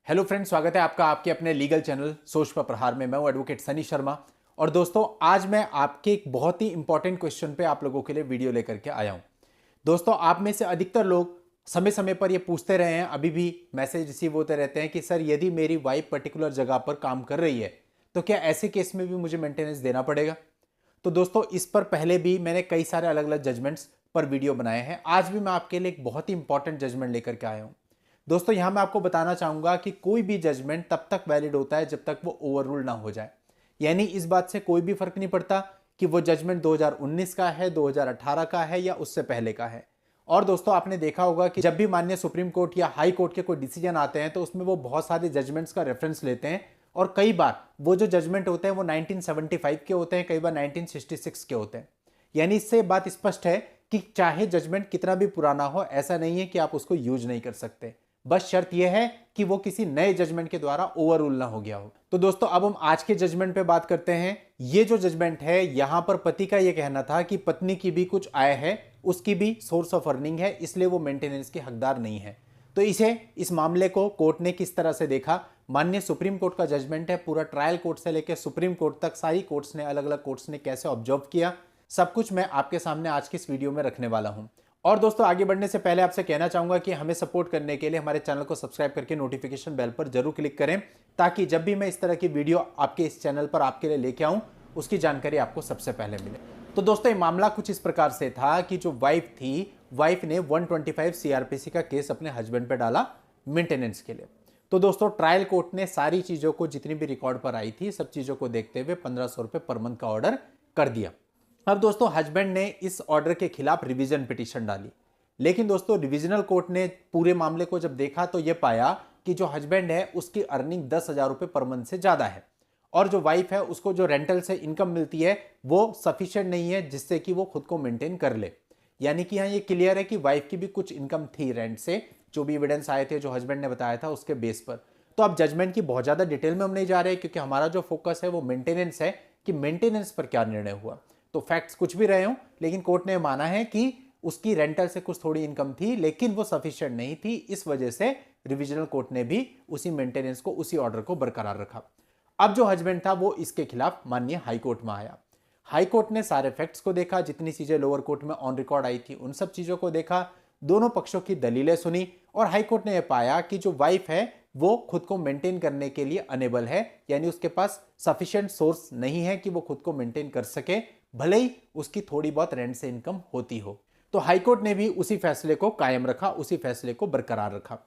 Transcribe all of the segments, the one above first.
Hello friends, स्वागत है आपका आपके अपने लीगल चैनल सोच पर प्रहार में। मैं हूं एडवोकेट सनी शर्मा। और दोस्तों, आज मैं आपके एक बहुत ही इंपॉर्टेंट क्वेश्चन पे आप लोगों के लिए वीडियो लेकर के आया हूं। दोस्तों, आप में से अधिकतर लोग समय समय पर ये पूछते रहे हैं, अभी भी मैसेज रिसीव होते रहते हैं कि सर, यदि मेरी वाइफ पर्टिकुलर जगह पर काम कर रही है तो क्या ऐसे केस में भी मुझे मेंटेनेंस देना पड़ेगा। तो दोस्तों, इस पर पहले भी मैंने कई सारे अलग अलग जजमेंट्स पर वीडियो बनाए हैं। आज भी मैं आपके लिए एक बहुत ही इंपॉर्टेंट जजमेंट लेकर के आया हूं। दोस्तों, यहां मैं आपको बताना चाहूंगा कि कोई भी जजमेंट तब तक वैलिड होता है जब तक वो ओवर रूल ना हो जाए। यानी इस बात से कोई भी फर्क नहीं पड़ता कि वो जजमेंट 2019 का है, 2018 का है या उससे पहले का है। और दोस्तों, आपने देखा होगा कि जब भी माननीय सुप्रीम कोर्ट या हाई कोर्ट के कोई डिसीजन आते हैं तो उसमें वो बहुत सारे जजमेंट्स का रेफरेंस लेते हैं। और कई बार वो जो जजमेंट होते हैं वो 1975 के होते हैं, कई बार 1966 के होते हैं। यानी इससे बात स्पष्ट है कि चाहे जजमेंट कितना भी पुराना हो, ऐसा नहीं है कि आप उसको यूज नहीं कर सकते। बस शर्त यह है कि वो किसी नए जजमेंट के द्वारा ओवर रूल ना हो गया हो। तो दोस्तों, अब हम आज के जजमेंट पे बात करते हैं। ये जो जजमेंट है, यहां पर पति का यह कहना था कि पत्नी की भी कुछ आय है, उसकी भी सोर्स ऑफ अर्निंग है, इसलिए वो मेंटेनेंस के हकदार नहीं है। तो इस मामले को कोर्ट ने किस तरह से देखा। माननीय सुप्रीम कोर्ट का जजमेंट है, पूरा ट्रायल कोर्ट से लेकर सुप्रीम कोर्ट तक सारी कोर्ट्स ने, अलग अलग कोर्ट्स ने कैसे ऑब्जर्व किया, सब कुछ मैं आपके सामने आज की इस वीडियो में रखने वाला हूं। और दोस्तों, आगे बढ़ने से पहले आपसे कहना चाहूंगा कि हमें सपोर्ट करने के लिए हमारे चैनल को सब्सक्राइब करके नोटिफिकेशन बेल पर जरूर क्लिक करें, ताकि जब भी मैं इस तरह की वीडियो आपके इस चैनल पर आपके लिए लेके आऊं, उसकी जानकारी आपको सबसे पहले मिले। तो दोस्तों, ये मामला कुछ इस प्रकार से था कि जो वाइफ थी, वाइफ ने 125 सीआरपीसी का केस अपने हस्बैंड पे डाला मेंटेनेंस के लिए। तो दोस्तों, ट्रायल कोर्ट ने सारी चीजों को, जितनी भी रिकॉर्ड पर आई थी, सब चीजों को देखते हुए 1500 रुपए पर मंथ का ऑर्डर कर दिया। अब दोस्तों, हस्बैंड ने इस ऑर्डर के खिलाफ रिवीजन पिटीशन डाली। लेकिन दोस्तों, डिविजनल कोर्ट ने पूरे मामले को जब देखा तो यह पाया कि जो हस्बैंड है उसकी अर्निंग 10,000 रुपए पर मंथ से ज्यादा है, और जो वाइफ है उसको जो रेंटल से इनकम मिलती है वो सफिशिएंट नहीं है जिससे कि वो खुद को मेंटेन कर ले। यानी कि यहाँ ये क्लियर है कि वाइफ की भी कुछ इनकम थी रेंट से, जो भी एविडेंस आए थे, जो हस्बैंड ने बताया था उसके बेस पर। तो अब जजमेंट की बहुत ज्यादा डिटेल में हम नहीं जा रहे, क्योंकि हमारा जो फोकस है वो मेंटेनेंस है कि मेंटेनेंस पर क्या निर्णय हुआ। तो फैक्ट्स कुछ भी रहे हो, लेकिन कोर्ट ने माना है कि उसकी रेंटल से कुछ थोड़ी इनकम थी, लेकिन वो सफिशिएंट नहीं थी। इस वजह से रिविजनल कोर्ट ने भी उसी मेंटेनेंस को, उसी ऑर्डर को बरकरार रखा। अब जो हस्बैंड था वो इसके खिलाफ माननीय हाई कोर्ट में आया। हाई कोर्ट ने सारे फैक्ट्स को देखा, जितनी चीजें लोअर कोर्ट में ऑन रिकॉर्ड आई थी उन सब चीजों को देखा, दोनों पक्षों की दलीलें सुनी, और हाई कोर्ट ने यह पाया कि जो वाइफ है वो खुद को मेंटेन करने के लिए अनेबल है। यानी उसके पास सफिशिएंट सोर्स नहीं है कि वो खुद को मेंटेन कर सके, भले ही उसकी थोड़ी बहुत रेंट से इनकम होती हो। तो हाईकोर्ट ने भी उसी फैसले को कायम रखा, उसी फैसले को बरकरार रखा।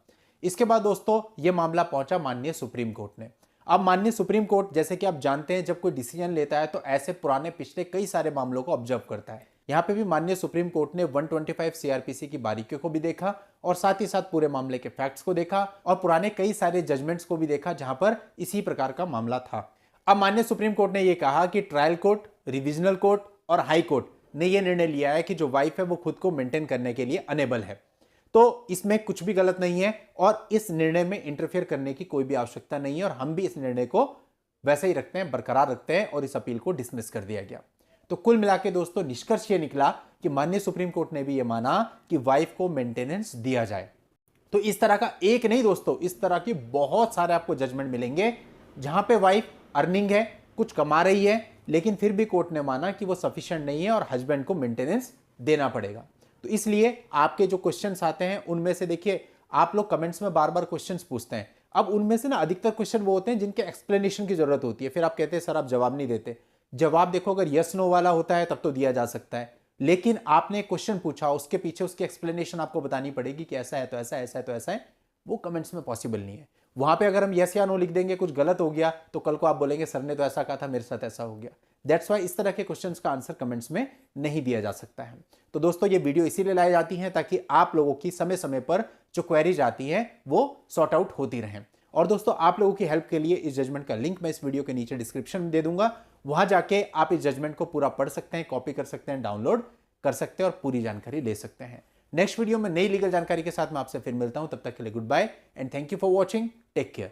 इसके बाद दोस्तों, यह मामला पहुंचा माननीय सुप्रीम कोर्ट ने। अब माननीय सुप्रीम कोर्ट, जैसे कि आप जानते हैं, जब कोई डिसीजन लेता है तो ऐसे पुराने पिछले कई सारे मामलों को ऑब्जर्व करता है। यहां पे भी माननीय सुप्रीम कोर्ट ने 125 सीआरपीसी की बारीकियों को भी देखा, और साथ ही साथ पूरे मामले के फैक्ट्स को देखा, और पुराने कई सारे जजमेंट्स को भी देखा जहां पर इसी प्रकार का मामला था। अब माननीय सुप्रीम कोर्ट ने यह कहा कि ट्रायल कोर्ट, रिविजनल कोर्ट और हाई कोर्ट ने यह निर्णय लिया है कि जो वाइफ है वो खुद को मेंटेन करने के लिए अनेबल है। तो इसमें कुछ भी गलत नहीं है, और इस निर्णय में इंटरफेयर करने की कोई भी आवश्यकता नहीं है, और हम भी इस निर्णय को वैसे ही रखते हैं, बरकरार रखते हैं, और इस अपील को डिसमिस कर दिया गया। तो कुल मिला के दोस्तों, निष्कर्ष ये निकला कि माननीय सुप्रीम कोर्ट ने भी यह माना कि वाइफ को मेंटेनेंस दिया जाए। तो इस तरह का एक नहीं दोस्तों, इस तरह की बहुत सारे आपको जजमेंट मिलेंगे जहां पे वाइफ अर्निंग है, कुछ कमा रही है, लेकिन फिर भी कोर्ट ने माना कि वो सफिशिएंट नहीं है और हस्बैंड को मेंटेनेंस देना पड़ेगा। तो इसलिए आपके जो क्वेश्चंस आते हैं उनमें से, देखिए, आप लोग कमेंट्स में बार बार क्वेश्चंस पूछते हैं। अब उनमें से ना अधिकतर क्वेश्चन वो होते हैं जिनके एक्सप्लेनेशन की जरूरत होती है, फिर आप कहते हैं सर आप जवाब नहीं देते। जवाब देखो, अगर यस नो वाला होता है तब तो दिया जा सकता है, लेकिन आपने क्वेश्चन पूछा, उसके पीछे उसकी एक्सप्लेनेशन आपको बतानी पड़ेगी कि ऐसा है तो ऐसा, ऐसा है तो ऐसा है, वो कमेंट्स में पॉसिबल नहीं है। वहां पे अगर हम यस या नो लिख देंगे, कुछ गलत हो गया तो कल को आप बोलेंगे सर ने तो ऐसा कहा था, मेरे साथ ऐसा हो गया। दैट्स वाई इस तरह के क्वेश्चंस का आंसर कमेंट्स में नहीं दिया जा सकता है। तो दोस्तों, ये वीडियो इसीलिए लाई जाती है ताकि आप लोगों की समय समय पर जो क्वेरीज आती है वो सॉर्ट आउट होती रहें। और दोस्तों, आप लोगों की हेल्प के लिए इस जजमेंट का लिंक मैं इस वीडियो के नीचे डिस्क्रिप्शन में दे दूंगा। वहां जाके आप इस जजमेंट को पूरा पढ़ सकते हैं, कॉपी कर सकते हैं, डाउनलोड कर सकते हैं और पूरी जानकारी ले सकते हैं। नेक्स्ट वीडियो में नई लीगल जानकारी के साथ मैं आपसे फिर मिलता हूं। तब तक के लिए good bye and thank you for watching. Take care.